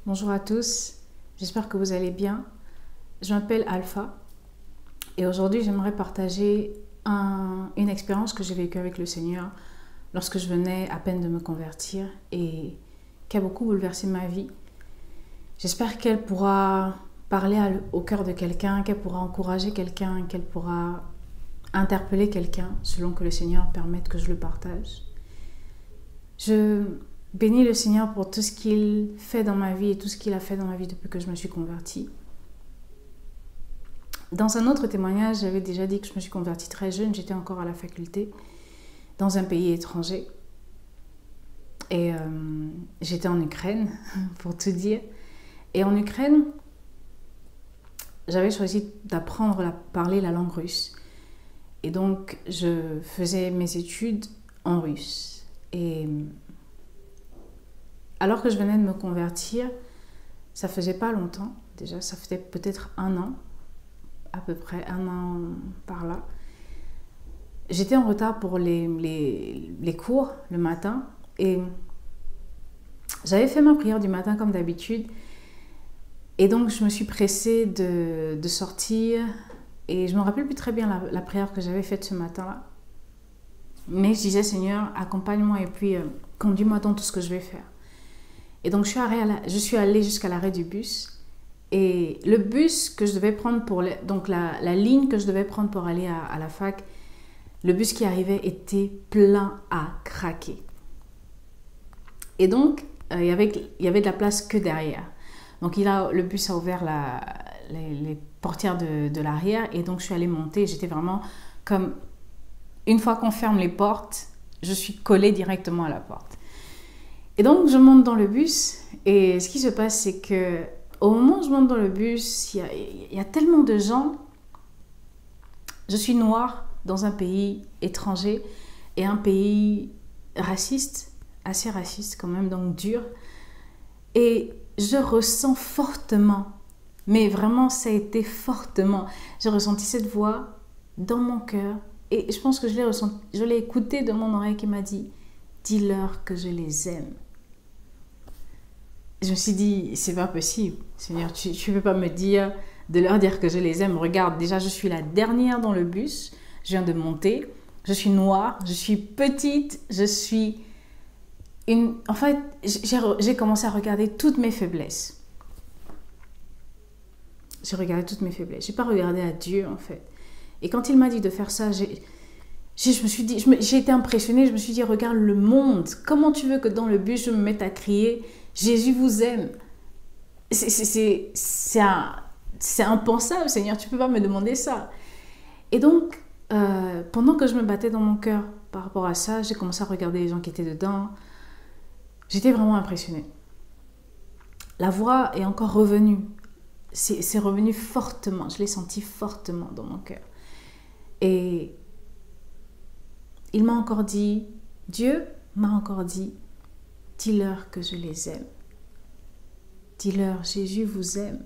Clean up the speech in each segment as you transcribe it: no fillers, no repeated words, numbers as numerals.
Bonjour à tous, j'espère que vous allez bien. Je m'appelle Alpha et aujourd'hui j'aimerais partager une expérience que j'ai vécue avec le Seigneur lorsque je venais à peine de me convertir et qui a beaucoup bouleversé ma vie. J'espère qu'elle pourra parler au cœur de quelqu'un, qu'elle pourra encourager quelqu'un, qu'elle pourra interpeller quelqu'un selon que le Seigneur permette que je le partage. Je bénis le Seigneur pour tout ce qu'il fait dans ma vie et tout ce qu'il a fait dans ma vie depuis que je me suis convertie. Dans un autre témoignage, j'avais déjà dit que je me suis convertie très jeune, j'étais encore à la faculté, dans un pays étranger. Et j'étais en Ukraine, pour tout dire. Et en Ukraine, j'avais choisi d'apprendre à parler la langue russe. Et donc, je faisais mes études en russe. Et alors que je venais de me convertir, ça faisait pas longtemps, déjà, ça faisait peut-être 1 an, à peu près 1 an par là. J'étais en retard pour les cours le matin et j'avais fait ma prière du matin comme d'habitude. Et donc, je me suis pressée de sortir et je ne me rappelle plus très bien la prière que j'avais faite ce matin-là. Mais je disais, Seigneur, accompagne-moi et puis conduis-moi dans tout ce que je vais faire. Et donc, je suis allée jusqu'à l'arrêt du bus. Et le bus que je devais prendre donc la ligne que je devais prendre pour aller à la fac, le bus qui arrivait était plein à craquer. Et donc, il y avait de la place que derrière. Donc, le bus a ouvert les portières de l'arrière. Et donc, je suis allée monter. J'étais vraiment comme, une fois qu'on ferme les portes, je suis collée directement à la porte. Et donc, je monte dans le bus et ce qui se passe, c'est que au moment où je monte dans le bus, il y a tellement de gens. Je suis noire dans un pays étranger et un pays raciste, assez raciste quand même, donc dur. Et je ressens fortement, mais vraiment ça a été fortement, j'ai ressenti cette voix dans mon cœur et je pense que je l'ai écoutée de mon oreille qui m'a dit « Dis-leur que je les aime ». Je me suis dit, c'est pas possible, Seigneur, tu ne peux pas me dire de leur dire que je les aime. Regarde, déjà, je suis la dernière dans le bus, je viens de monter, je suis noire, je suis petite, je suis une... En fait, j'ai commencé à regarder toutes mes faiblesses. J'ai regardé toutes mes faiblesses. Je n'ai pas regardé à Dieu, en fait. Et quand il m'a dit de faire ça, j'ai été impressionnée, je me suis dit, regarde le monde, comment tu veux que dans le bus, je me mette à crier « Jésus vous aime ». C'est impensable, Seigneur, tu ne peux pas me demander ça. Et donc, pendant que je me battais dans mon cœur par rapport à ça, j'ai commencé à regarder les gens qui étaient dedans. J'étais vraiment impressionnée. La voix est encore revenue. C'est revenu fortement, je l'ai senti fortement dans mon cœur. Et il m'a encore dit, Dieu m'a encore dit, dis-leur que je les aime. Dis-leur, Jésus vous aime.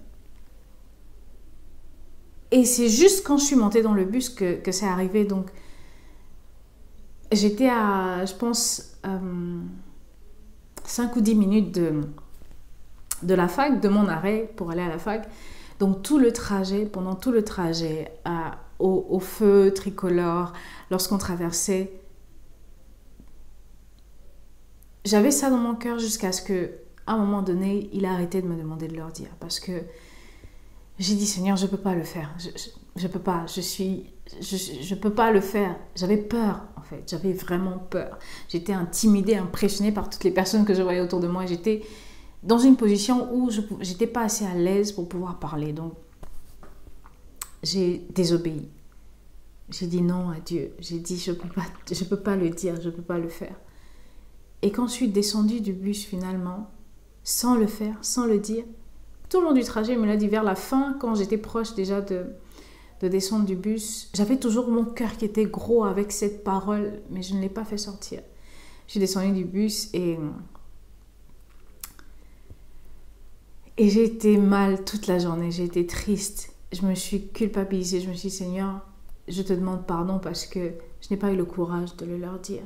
Et c'est juste quand je suis montée dans le bus que c'est arrivé. Donc, j'étais à, je pense, 5 ou 10 minutes de la fac, de mon arrêt pour aller à la fac. Donc, pendant tout le trajet, au feu tricolore, lorsqu'on traversait, j'avais ça dans mon cœur jusqu'à ce qu'à un moment donné, il a arrêté de me demander de leur dire. Parce que j'ai dit, Seigneur, je ne peux pas le faire. Je peux pas. Je peux pas le faire. J'avais peur, en fait. J'avais vraiment peur. J'étais intimidée, impressionnée par toutes les personnes que je voyais autour de moi. J'étais dans une position où je n'étais pas assez à l'aise pour pouvoir parler. Donc, j'ai désobéi. J'ai dit non à Dieu. J'ai dit, je peux pas le dire, je peux pas le faire. Et quand je suis descendue du bus finalement, sans le faire, sans le dire, tout le long du trajet, il me l'a dit vers la fin, quand j'étais proche déjà de descendre du bus, j'avais toujours mon cœur qui était gros avec cette parole, mais je ne l'ai pas fait sortir. Je suis descendue du bus et j'ai été mal toute la journée, j'ai été triste. Je me suis culpabilisée, je me suis dit, Seigneur, je te demande pardon parce que je n'ai pas eu le courage de le leur dire.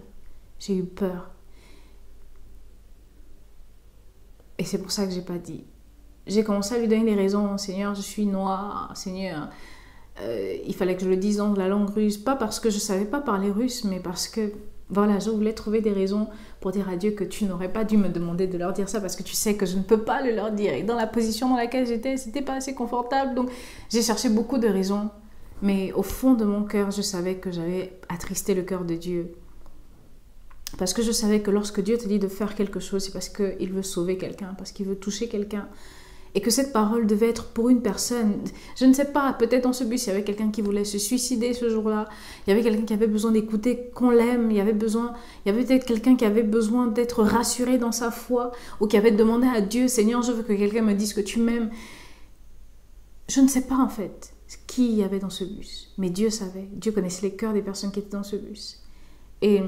J'ai eu peur. Et c'est pour ça que je n'ai pas dit. J'ai commencé à lui donner des raisons. Seigneur, je suis noire. Seigneur, il fallait que je le dise dans la langue russe. Pas parce que je ne savais pas parler russe, mais parce que, voilà, je voulais trouver des raisons pour dire à Dieu que tu n'aurais pas dû me demander de leur dire ça parce que tu sais que je ne peux pas le leur dire. Et dans la position dans laquelle j'étais, c'était pas assez confortable. Donc, j'ai cherché beaucoup de raisons. Mais au fond de mon cœur, je savais que j'avais attristé le cœur de Dieu. Parce que je savais que lorsque Dieu te dit de faire quelque chose, c'est parce qu'il veut sauver quelqu'un, parce qu'il veut toucher quelqu'un. Et que cette parole devait être pour une personne. Je ne sais pas, peut-être dans ce bus, il y avait quelqu'un qui voulait se suicider ce jour-là. Il y avait quelqu'un qui avait besoin d'écouter qu'on l'aime. Il y avait peut-être quelqu'un qui avait besoin d'être rassuré dans sa foi. Ou qui avait demandé à Dieu, Seigneur, je veux que quelqu'un me dise que tu m'aimes. Je ne sais pas en fait qui il y avait dans ce bus. Mais Dieu savait. Dieu connaissait les cœurs des personnes qui étaient dans ce bus. Et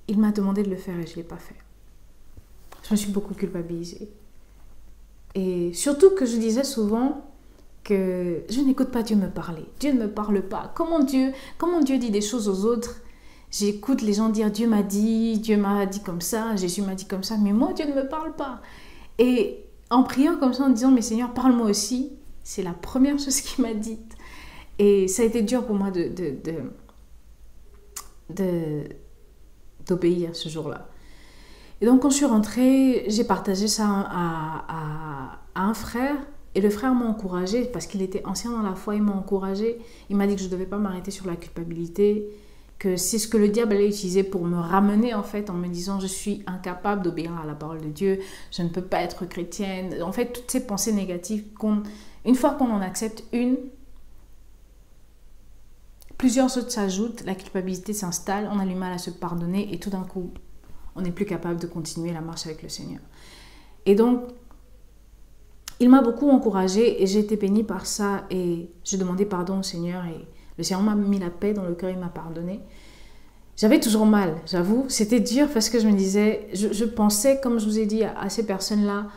il m'a demandé de le faire et je ne l'ai pas fait. Je me suis beaucoup culpabilisée. Et surtout que je disais souvent que je n'écoute pas Dieu me parler. Dieu ne me parle pas. Comment Dieu dit des choses aux autres? J'écoute les gens dire Dieu m'a dit comme ça, Jésus m'a dit comme ça, mais moi Dieu ne me parle pas. Et en priant comme ça, en disant mais Seigneur, parle-moi aussi, c'est la première chose qu'il m'a dite. Et ça a été dur pour moi d'obéir ce jour-là. Et donc quand je suis rentrée, j'ai partagé ça à un frère. Et le frère m'a encouragée, parce qu'il était ancien dans la foi, il m'a encouragée. Il m'a dit que je ne devais pas m'arrêter sur la culpabilité, que c'est ce que le diable allait utiliser pour me ramener en fait, en me disant je suis incapable d'obéir à la parole de Dieu, je ne peux pas être chrétienne. En fait, toutes ces pensées négatives, une fois qu'on en accepte une, plusieurs autres s'ajoutent, la culpabilité s'installe, on a du mal à se pardonner et tout d'un coup, on n'est plus capable de continuer la marche avec le Seigneur. Et donc, il m'a beaucoup encouragée et j'ai été bénie par ça et je demandais pardon au Seigneur et le Seigneur m'a mis la paix dans le cœur, il m'a pardonné. J'avais toujours mal, j'avoue, c'était dur parce que je me disais, je pensais, comme je vous ai dit, à ces personnes-là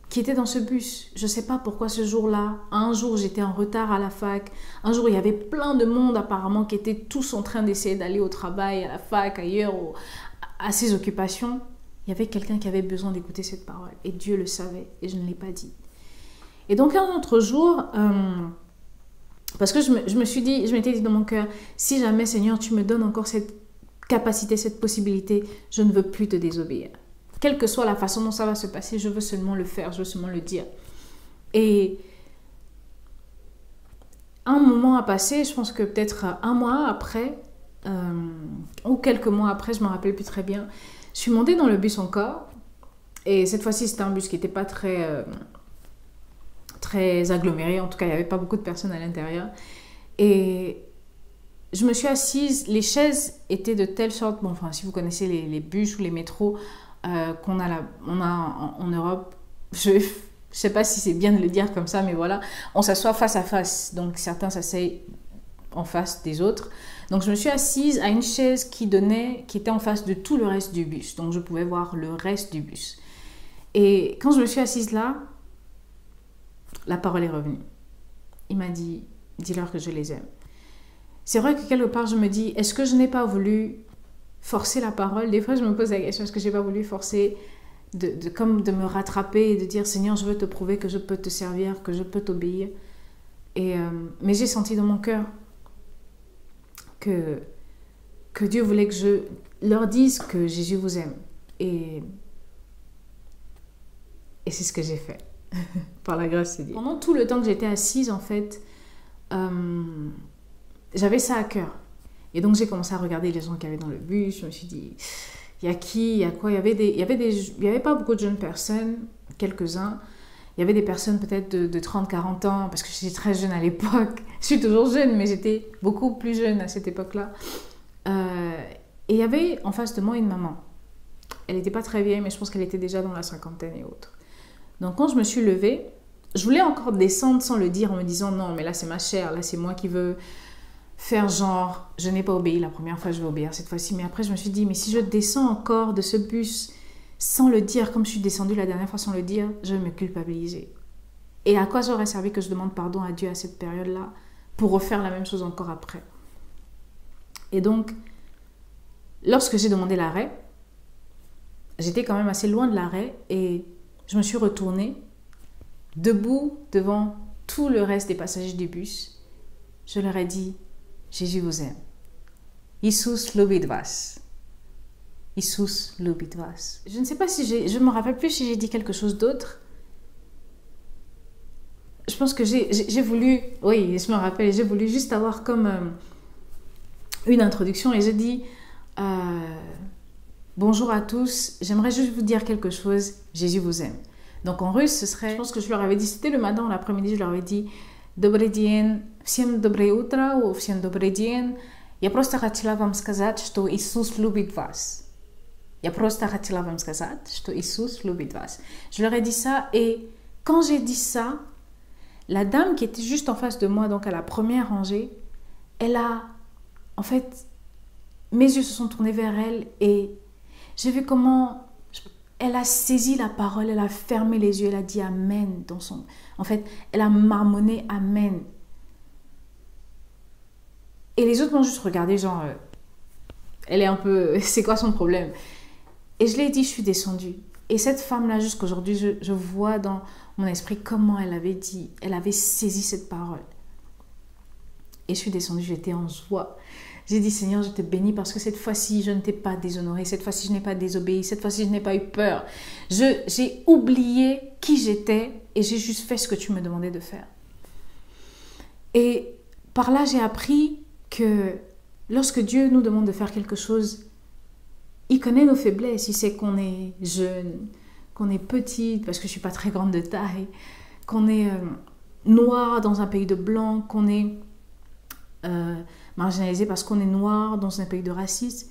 qui étaient dans ce bus. Je ne sais pas pourquoi ce jour-là, un jour j'étais en retard à la fac, un jour il y avait plein de monde apparemment qui étaient tous en train d'essayer d'aller au travail, à la fac, ailleurs, à ses occupations. Il y avait quelqu'un qui avait besoin d'écouter cette parole. Et Dieu le savait. Et je ne l'ai pas dit. Et donc un autre jour, parce que je m'étais dit dans mon cœur, si jamais Seigneur, tu me donnes encore cette capacité, cette possibilité, je ne veux plus te désobéir. Quelle que soit la façon dont ça va se passer, je veux seulement le faire, je veux seulement le dire. Et un moment a passé, je pense que peut-être un mois après, ou quelques mois après, je ne me rappelle plus très bien, je suis montée dans le bus encore, et cette fois-ci c'était un bus qui n'était pas très aggloméré, en tout cas il n'y avait pas beaucoup de personnes à l'intérieur, et je me suis assise, les chaises étaient de telle sorte, bon, enfin si vous connaissez les bus ou les métros qu'on a en Europe, je ne sais pas si c'est bien de le dire comme ça, mais voilà, on s'assoit face à face, donc certains s'asseyent en face des autres. Donc je me suis assise à une chaise qui était en face de tout le reste du bus. Donc je pouvais voir le reste du bus. Et quand je me suis assise là, la parole est revenue. Il m'a dit, dis-leur que je les aime. C'est vrai que quelque part je me dis, est-ce que je n'ai pas voulu forcer la parole? Des fois je me pose la question, est-ce que je n'ai pas voulu forcer comme de me rattraper et de dire, Seigneur, je veux te prouver que je peux te servir, que je peux t'obéir. Mais j'ai senti dans mon cœur que Dieu voulait que je leur dise que Jésus vous aime. Et c'est ce que j'ai fait, par la grâce de Dieu. Pendant tout le temps que j'étais assise, en fait, j'avais ça à cœur. Et donc j'ai commencé à regarder les gens qui avaient dans le bus. Je me suis dit, il y a qui, il y a quoi? Il y avait pas beaucoup de jeunes personnes, quelques-uns. Il y avait des personnes peut-être de 30-40 ans, parce que j'étais très jeune à l'époque. Je suis toujours jeune, mais j'étais beaucoup plus jeune à cette époque-là. Et il y avait en face de moi une maman. Elle n'était pas très vieille, mais je pense qu'elle était déjà dans la cinquantaine et autres. Donc quand je me suis levée, je voulais encore descendre sans le dire en me disant non, mais là c'est ma chair, là c'est moi qui veux faire genre, je n'ai pas obéi la première fois, je vais obéir cette fois-ci. Mais après je me suis dit, mais si je descends encore de ce bus sans le dire, comme je suis descendue la dernière fois sans le dire, je vais me culpabiliser. Et à quoi j'aurais servi que je demande pardon à Dieu à cette période-là pour refaire la même chose encore après? Et donc, lorsque j'ai demandé l'arrêt, j'étais quand même assez loin de l'arrêt et je me suis retournée, debout devant tout le reste des passagers du bus. Je leur ai dit, Jésus vous aime. Isus любит вас. Isus любит вас. Je ne sais pas si je me rappelle plus si j'ai dit quelque chose d'autre. Je pense que j'ai voulu, oui, je me rappelle, j'ai voulu juste avoir comme une introduction et j'ai dit bonjour à tous, j'aimerais juste vous dire quelque chose, Jésus vous aime. Donc en russe, ce serait, je pense que je leur avais dit, c'était le matin ou l'après-midi, je leur avais dit Добрый день, всем доброе утро, всем добрый день. Я просто хотела вам сказать, что Иисус любит вас. Я просто хотела вам сказать, что Иисус любит вас. Je leur ai dit ça et quand j'ai dit ça, la dame qui était juste en face de moi, donc à la première rangée, elle a, en fait, mes yeux se sont tournés vers elle et j'ai vu comment elle a saisi la parole, elle a fermé les yeux, elle a dit Amen dans son... En fait, elle a marmonné Amen. Et les autres m'ont juste regardé genre, elle est un peu, c'est quoi son problème? Et je l'ai dit, je suis descendue. Et cette femme-là, jusqu'aujourd'hui, je vois dans mon esprit comment elle avait dit, elle avait saisi cette parole. Et je suis descendue, j'étais en joie. J'ai dit, Seigneur, je te bénis parce que cette fois-ci, je ne t'ai pas déshonoré. Cette fois-ci, je n'ai pas désobéi. Cette fois-ci, je n'ai pas eu peur. J'ai oublié qui j'étais et j'ai juste fait ce que tu me demandais de faire. Et par là, j'ai appris que lorsque Dieu nous demande de faire quelque chose, il connaît nos faiblesses. Il sait qu'on est jeune, qu'on est petite, parce que je ne suis pas très grande de taille, qu'on est noir dans un pays de blancs, qu'on est marginalisé parce qu'on est noir dans un pays de racisme.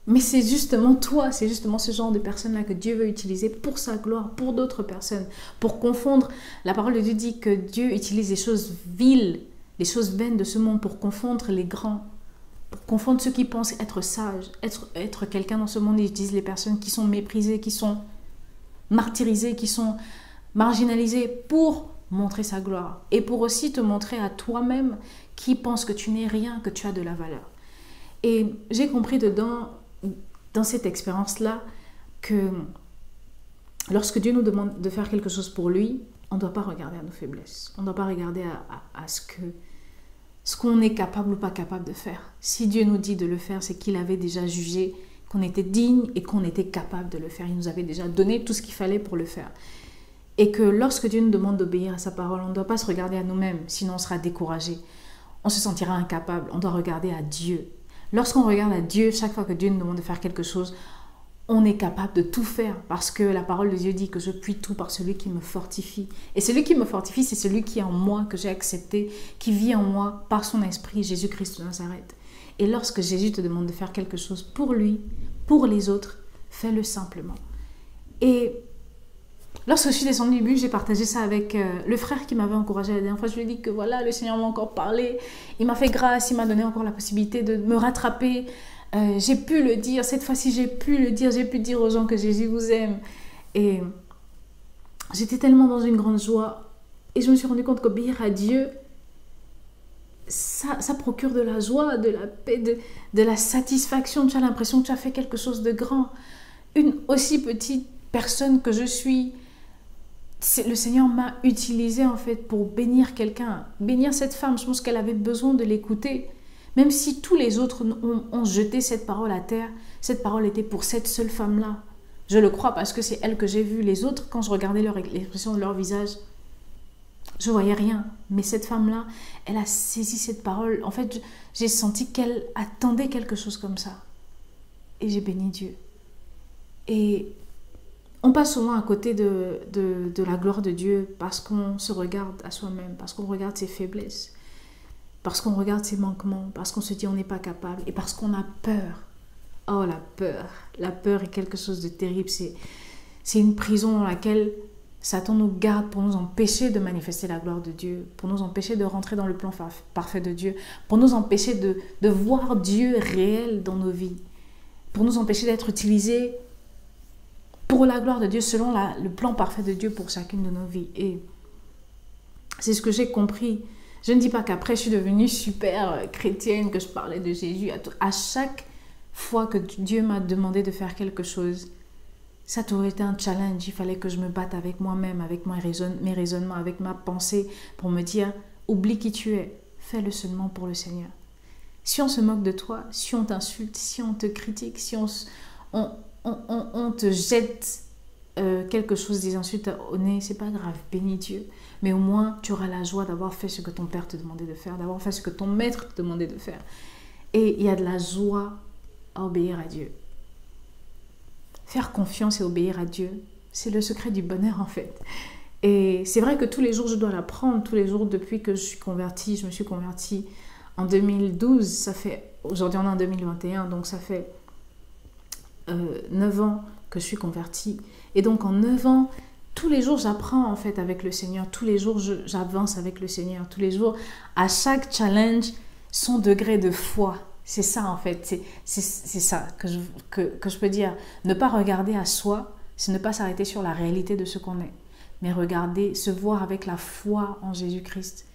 Mais c'est justement toi, c'est justement ce genre de personnes-là que Dieu veut utiliser pour sa gloire, pour d'autres personnes, pour confondre. La parole de Dieu dit que Dieu utilise les choses viles, les choses vaines de ce monde pour confondre les grands, pour confondre ceux qui pensent être sages, être quelqu'un dans ce monde. Il utilise les personnes qui sont méprisées, qui sont martyrisées, qui sont marginalisées pour montrer sa gloire et pour aussi te montrer à toi-même qui pense que tu n'es rien, que tu as de la valeur. Et j'ai compris dans cette expérience-là que lorsque Dieu nous demande de faire quelque chose pour lui, on ne doit pas regarder à nos faiblesses. On ne doit pas regarder à ce qu'on est capable ou pas capable de faire. Si Dieu nous dit de le faire, c'est qu'il avait déjà jugé qu'on était digne et qu'on était capable de le faire. Il nous avait déjà donné tout ce qu'il fallait pour le faire. Et que lorsque Dieu nous demande d'obéir à sa parole, on ne doit pas se regarder à nous-mêmes, sinon on sera découragé. On se sentira incapable. On doit regarder à Dieu. Lorsqu'on regarde à Dieu, chaque fois que Dieu nous demande de faire quelque chose, on est capable de tout faire parce que la parole de Dieu dit que je puis tout par celui qui me fortifie. Et celui qui me fortifie, c'est celui qui est en moi, que j'ai accepté, qui vit en moi par son esprit, Jésus-Christ de Nazareth. Et lorsque Jésus te demande de faire quelque chose pour lui, pour les autres, fais-le simplement. Et lorsque je suis descendue du bus, j'ai partagé ça avec le frère qui m'avait encouragée la dernière fois. Je lui ai dit que voilà, le Seigneur m'a encore parlé. Il m'a fait grâce, il m'a donné encore la possibilité de me rattraper. J'ai pu le dire, cette fois-ci j'ai pu le dire, j'ai pu dire aux gens que Jésus vous aime. Et j'étais tellement dans une grande joie. Et je me suis rendu compte qu'obéir à Dieu, ça procure de la joie, de la paix, de la satisfaction. Tu as l'impression que tu as fait quelque chose de grand. Une aussi petite personne que je suis, le Seigneur m'a utilisée en fait pour bénir quelqu'un, bénir cette femme. Je pense qu'elle avait besoin de l'écouter. Même si tous les autres ont jeté cette parole à terre, cette parole était pour cette seule femme-là. Je le crois parce que c'est elle que j'ai vue. Les autres, quand je regardais l'expression de leur visage, je voyais rien. Mais cette femme-là, elle a saisi cette parole. En fait, j'ai senti qu'elle attendait quelque chose comme ça. Et j'ai béni Dieu. Et On passe souvent à côté de la gloire de Dieu parce qu'on se regarde à soi-même, parce qu'on regarde ses faiblesses, parce qu'on regarde ses manquements, parce qu'on se dit on n'est pas capable et parce qu'on a peur. Oh, la peur. La peur est quelque chose de terrible. C'est une prison dans laquelle Satan nous garde pour nous empêcher de manifester la gloire de Dieu, pour nous empêcher de rentrer dans le plan parfait de Dieu, pour nous empêcher de voir Dieu réel dans nos vies, pour nous empêcher d'être utilisés pour la gloire de Dieu, selon le plan parfait de Dieu pour chacune de nos vies. Et c'est ce que j'ai compris. Je ne dis pas qu'après je suis devenue super chrétienne, que je parlais de Jésus. À chaque fois que Dieu m'a demandé de faire quelque chose, ça aurait été un challenge. Il fallait que je me batte avec moi-même, avec mes raisonnements, avec ma pensée, pour me dire, oublie qui tu es, fais-le seulement pour le Seigneur. Si on se moque de toi, si on t'insulte, si on te critique, si on te jette quelque chose, des insultes au nez, c'est pas grave, bénis Dieu. Mais au moins, tu auras la joie d'avoir fait ce que ton père te demandait de faire, d'avoir fait ce que ton maître te demandait de faire. Et il y a de la joie à obéir à Dieu. Faire confiance et obéir à Dieu, c'est le secret du bonheur en fait. Et c'est vrai que tous les jours, je dois l'apprendre. Tous les jours, depuis que je me suis convertie en 2012. Aujourd'hui, on est en 2021, donc ça fait 9 ans que je suis convertie. Et donc, en 9 ans, tous les jours, j'apprends en fait avec le Seigneur. Tous les jours, j'avance avec le Seigneur. Tous les jours, à chaque challenge, son degré de foi. C'est ça en fait, c'est ça que je peux dire. Ne pas regarder à soi, c'est ne pas s'arrêter sur la réalité de ce qu'on est, mais regarder, se voir avec la foi en Jésus-Christ.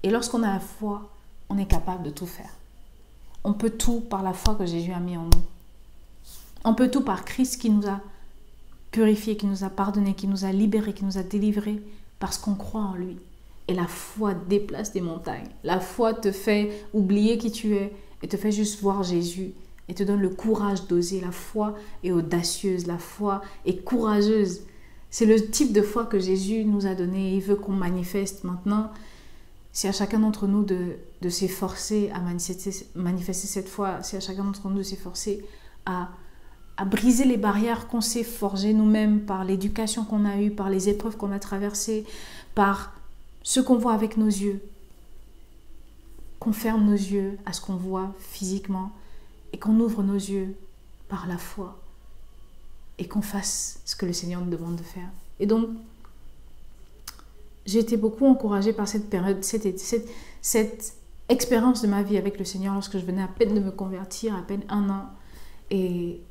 Et lorsqu'on a la foi, on est capable de tout faire. On peut tout par la foi que Jésus a mis en nous. On peut tout par Christ qui nous a purifiés, qui nous a pardonnés, qui nous a libérés, qui nous a délivrés, parce qu'on croit en lui. Et la foi déplace des montagnes. La foi te fait oublier qui tu es, et te fait juste voir Jésus et te donne le courage d'oser. La foi est audacieuse, la foi est courageuse. C'est le type de foi que Jésus nous a donné. Il veut qu'on manifeste maintenant. C'est à chacun d'entre nous de s'efforcer à manifester cette foi. C'est à chacun d'entre nous de s'efforcer à briser les barrières qu'on s'est forgées nous-mêmes par l'éducation qu'on a eue, par les épreuves qu'on a traversées, par ce qu'on voit avec nos yeux. Qu'on ferme nos yeux à ce qu'on voit physiquement et qu'on ouvre nos yeux par la foi et qu'on fasse ce que le Seigneur nous demande de faire. Et donc, j'ai été beaucoup encouragée par cette période, cette expérience de ma vie avec le Seigneur lorsque je venais à peine de me convertir, à peine 1 an. Et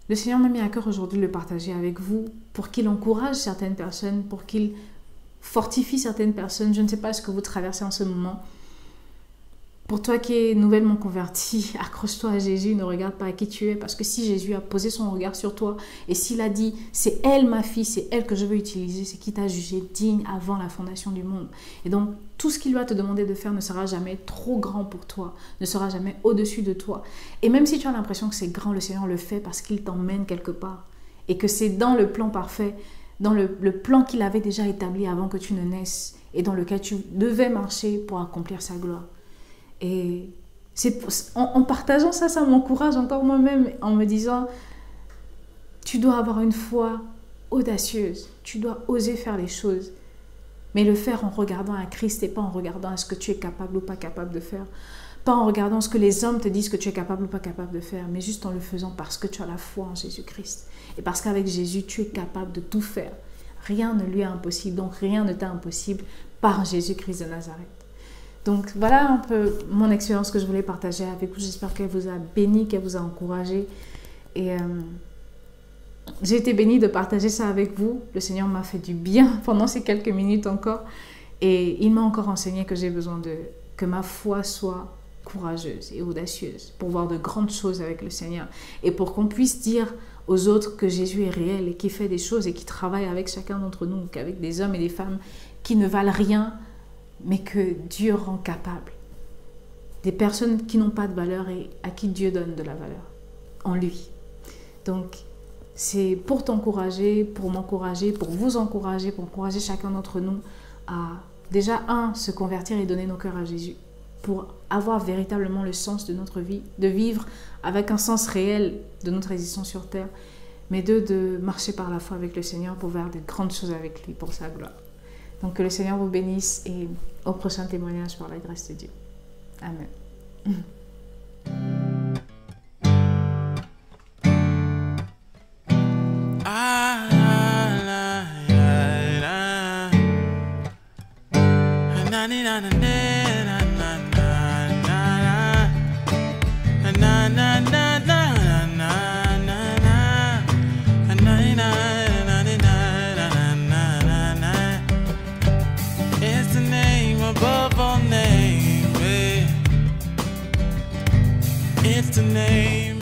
le Seigneur m'a mis à cœur aujourd'hui de le partager avec vous pour qu'il encourage certaines personnes, pour qu'il fortifie certaines personnes. Je ne sais pas ce que vous traversez en ce moment. Pour toi qui es nouvellement converti, accroche-toi à Jésus, ne regarde pas à qui tu es, parce que si Jésus a posé son regard sur toi, et s'il a dit, c'est elle ma fille, c'est elle que je veux utiliser, c'est qui t'a jugé digne avant la fondation du monde. Et donc, tout ce qu'il va te demander de faire ne sera jamais trop grand pour toi, ne sera jamais au-dessus de toi. Et même si tu as l'impression que c'est grand, le Seigneur le fait parce qu'il t'emmène quelque part, et que c'est dans le plan parfait, dans le plan qu'il avait déjà établi avant que tu ne naisses, et dans lequel tu devais marcher pour accomplir sa gloire. Et en partageant ça, ça m'encourage encore moi-même en me disant, tu dois avoir une foi audacieuse, tu dois oser faire les choses, mais le faire en regardant à Christ et pas en regardant à ce que tu es capable ou pas capable de faire, pas en regardant ce que les hommes te disent que tu es capable ou pas capable de faire, mais juste en le faisant parce que tu as la foi en Jésus-Christ et parce qu'avec Jésus, tu es capable de tout faire. Rien ne lui est impossible, donc rien ne t'est impossible par Jésus-Christ de Nazareth. Donc voilà un peu mon expérience que je voulais partager avec vous. J'espère qu'elle vous a béni, qu'elle vous a encouragé. Et j'ai été bénie de partager ça avec vous. Le Seigneur m'a fait du bien pendant ces quelques minutes encore. Et il m'a encore enseigné que j'ai besoin que ma foi soit courageuse et audacieuse pour voir de grandes choses avec le Seigneur. Et pour qu'on puisse dire aux autres que Jésus est réel et qu'il fait des choses et qu'il travaille avec chacun d'entre nous, qu'avec des hommes et des femmes qui ne valent rien, mais que Dieu rend capable. Des personnes qui n'ont pas de valeur et à qui Dieu donne de la valeur en lui. Donc, c'est pour t'encourager, pour m'encourager, pour vous encourager, pour encourager chacun d'entre nous à déjà, se convertir et donner nos cœurs à Jésus, pour avoir véritablement le sens de notre vie, de vivre avec un sens réel de notre existence sur terre, mais de marcher par la foi avec le Seigneur pour faire de grandes choses avec lui pour sa gloire. Donc que le Seigneur vous bénisse et au prochain témoignage par la grâce de Dieu. Amen. It's the name above all names, babe. It's the name